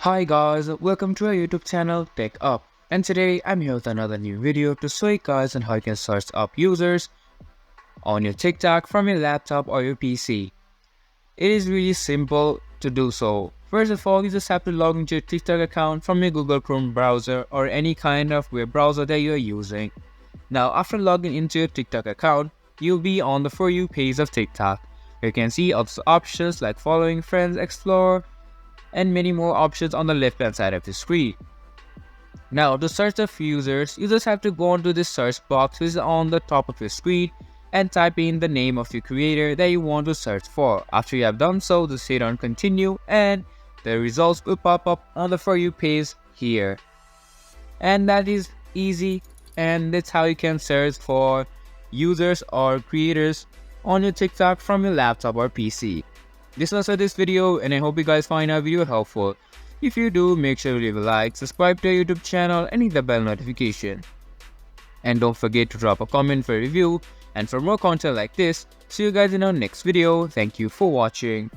Hi guys, welcome to our YouTube channel TechUp, and today I'm here with another new video to show you guys on how you can search up users on your TikTok from your laptop or your PC. It is really simple to do so. First of all, you just have to log into your TikTok account from your Google Chrome browser or any kind of web browser that you are using. Now, after logging into your TikTok account, you'll be on the For You page of TikTok. You can see also options like following, friends, explore, and many more options on the left hand side of the screen. Now to search the users, you just have to go onto this search box which is on the top of your screen and type in the name of your creator that you want to search for. After you have done so, just hit on continue and the results will pop up on the For You page here. And that is easy, and that's how you can search for users or creators on your TikTok from your laptop or PC. This was this video, and I hope you guys find our video helpful. If you do, make sure to leave a like, subscribe to our YouTube channel and hit the bell notification. And don't forget to drop a comment for a review, and for more content like this, see you guys in our next video. Thank you for watching.